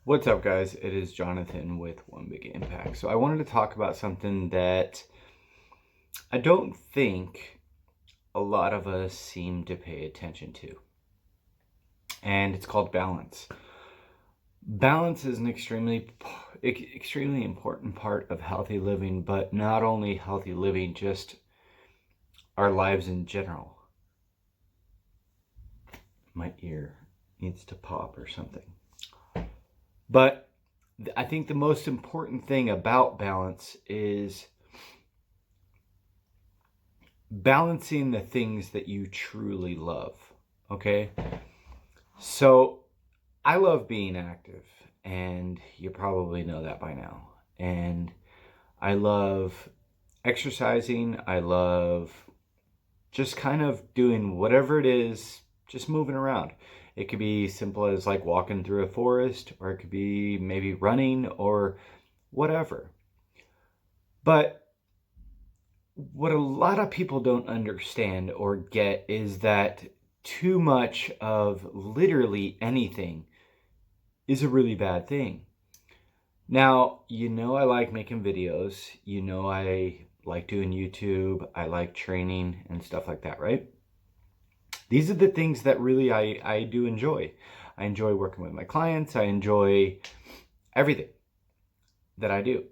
What's up, guys? It is Jonathan with One Big Impact. So I wanted to talk about something that I don't think a lot of us seem to pay attention to, and it's called balance. Balance is an extremely important part of healthy living, but not only healthy living, just our lives in general. My ear needs to pop or something. But I think the most important thing about balance is balancing the things that you truly love. Okay? So I love being active, and you probably know that by now. And I love exercising. I love just kind of doing whatever it is, just moving around. It could be simple as like walking through a forest, or it could be maybe running or whatever. But what a lot of people don't understand or get is that too much of literally anything is a really bad thing. Now, I like making videos. I like doing YouTube. I like training and stuff like that, right? These are the things that really I do enjoy. I enjoy working with my clients. I enjoy everything that I do.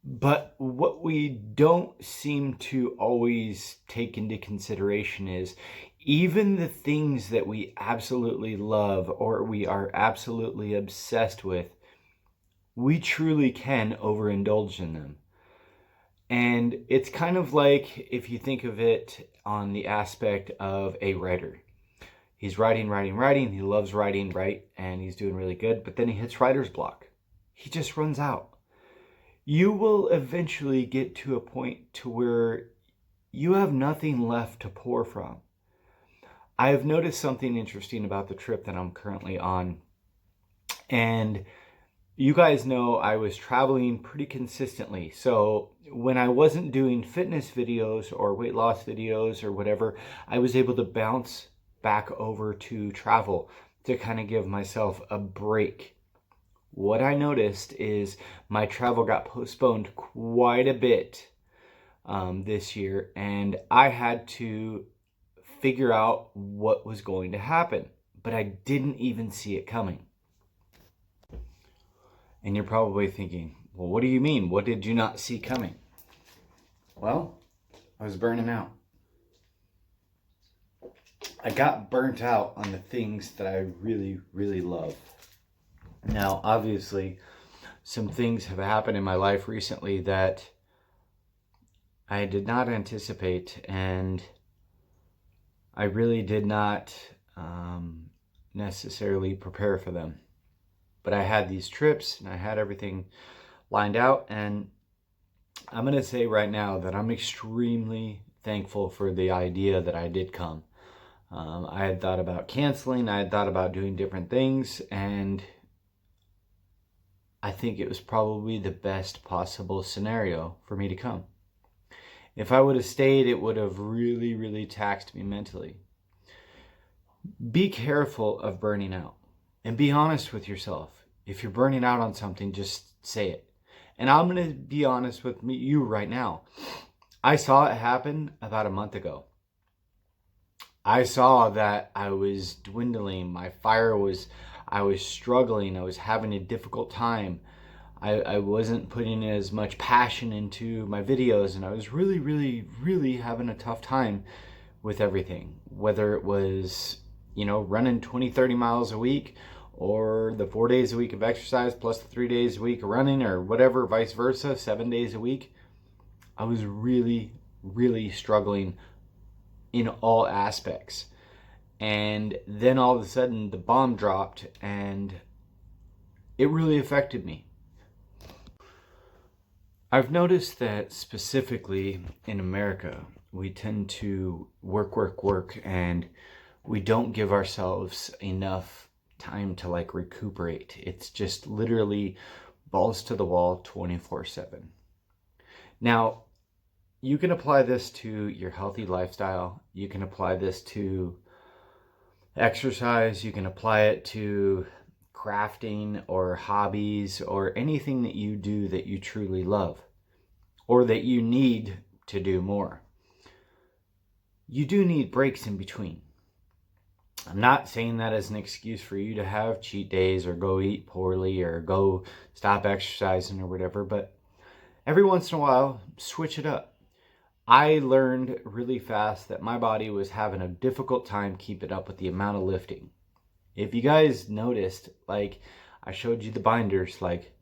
But what we don't seem to always take into consideration is even the things that we absolutely love or we are absolutely obsessed with, we truly can overindulge in them. And it's kind of like if you think of it on the aspect of a writer. He's writing. He loves writing, right? And he's doing really good. But then he hits writer's block. He just runs out. You will eventually get to a point to where you have nothing left to pour from. I have noticed something interesting about the trip that I'm currently on. And you guys know I was traveling pretty consistently. So when I wasn't doing fitness videos or weight loss videos or whatever, I was able to bounce back over to travel to kind of give myself a break. What I noticed is my travel got postponed quite a bit this year, and I had to figure out what was going to happen, but I didn't even see it coming. And you're probably thinking, well, what do you mean? What did you not see coming? Well, I was burning out. I got burnt out on the things that I really, really love. Now, obviously, some things have happened in my life recently that I did not anticipate, and I really did not necessarily prepare for them. But I had these trips and I had everything lined out, and I'm going to say right now that I'm extremely thankful for the idea that I did come. I had thought about canceling, I had thought about doing different things, and I think it was probably the best possible scenario for me to come. If I would have stayed, it would have really, really taxed me mentally. Be careful of burning out and be honest with yourself. If you're burning out on something, just say it. And I'm going to be honest with you right now. I saw it happen about a month ago. I saw that I was dwindling. I was struggling. I was having a difficult time. I wasn't putting as much passion into my videos, and I was really, really, really having a tough time with everything. Whether it was, running 20, 30 miles a week, or the 4 days a week of exercise plus the 3 days a week of running, or whatever, vice versa, 7 days a week. I was really, really struggling in all aspects. And then all of a sudden the bomb dropped, and it really affected me. I've noticed that specifically in America, we tend to work, and we don't give ourselves enough time to recuperate. It's just literally balls to the wall 24/7. Now, you can apply this to your healthy lifestyle. You can apply this to exercise. You can apply it to crafting or hobbies or anything that you do that you truly love or that you need to do more, you do need breaks in between. I'm not saying that as an excuse for you to have cheat days or go eat poorly or go stop exercising or whatever, but every once in a while, switch it up. I learned really fast that my body was having a difficult time keeping up with the amount of lifting. If you guys noticed, like I showed you the binders, like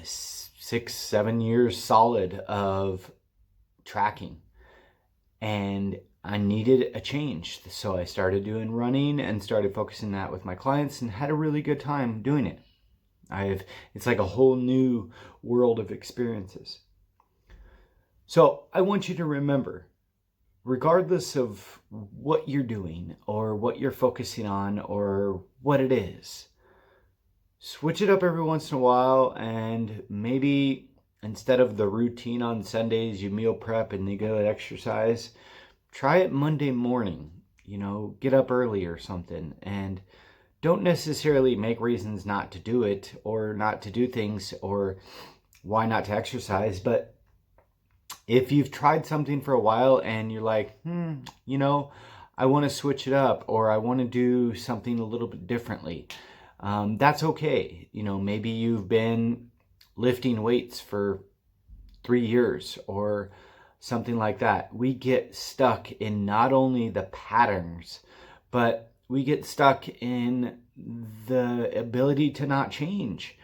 6-7 years solid of tracking, and I needed a change. So I started doing running and started focusing that with my clients and had a really good time doing it. It's like a whole new world of experiences. So I want you to remember, regardless of what you're doing or what you're focusing on or what it is, switch it up every once in a while, and maybe instead of the routine on Sundays, you meal prep and you go exercise, try it Monday morning. Get up early or something, and don't necessarily make reasons not to do it or not to do things or why not to exercise. But if you've tried something for a while and you're like, I want to switch it up or I want to do something a little bit differently, that's okay. Maybe you've been lifting weights for 3 years or something like that. We get stuck in not only the patterns, but we get stuck in the ability to not change.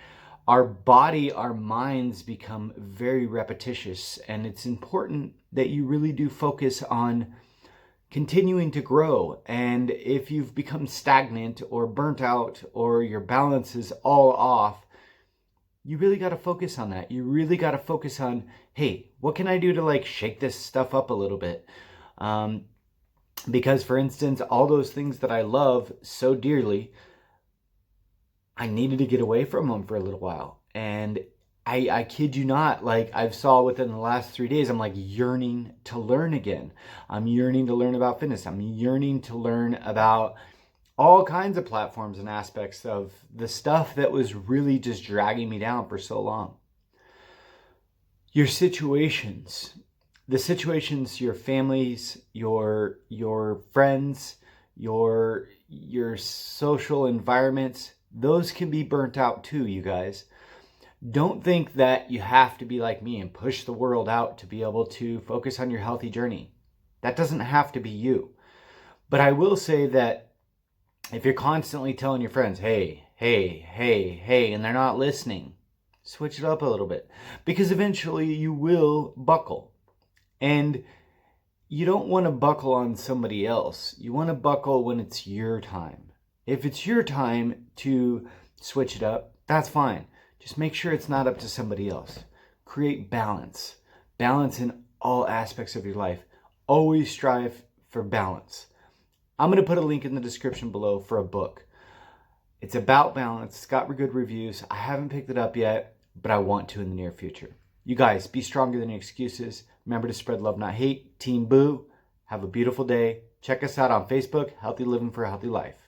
Our body, our minds become very repetitious, and it's important that you really do focus on continuing to grow. And if you've become stagnant or burnt out or your balance is all off, you really got to focus on that. You really got to focus on, hey, what can I do to shake this stuff up a little bit? Because for instance, all those things that I love so dearly, I needed to get away from them for a little while. And I kid you not, I've saw within the last 3 days, I'm yearning to learn again. I'm yearning to learn about fitness. I'm yearning to learn about all kinds of platforms and aspects of the stuff that was really just dragging me down for so long. Your situations, the situations, your families, your friends, your social environments, those can be burnt out too, you guys. Don't think that you have to be like me and push the world out to be able to focus on your healthy journey. That doesn't have to be you. But I will say that if you're constantly telling your friends, hey, and they're not listening, switch it up a little bit, because eventually you will buckle. And you don't want to buckle on somebody else. You want to buckle when it's your time. If it's your time to switch it up, that's fine. Just make sure it's not up to somebody else. Create balance. Balance in all aspects of your life. Always strive for balance. I'm going to put a link in the description below for a book. It's about balance. It's got good reviews. I haven't picked it up yet, but I want to in the near future. You guys, be stronger than your excuses. Remember to spread love, not hate. Team Boo. Have a beautiful day. Check us out on Facebook, Healthy Living for a Healthy Life.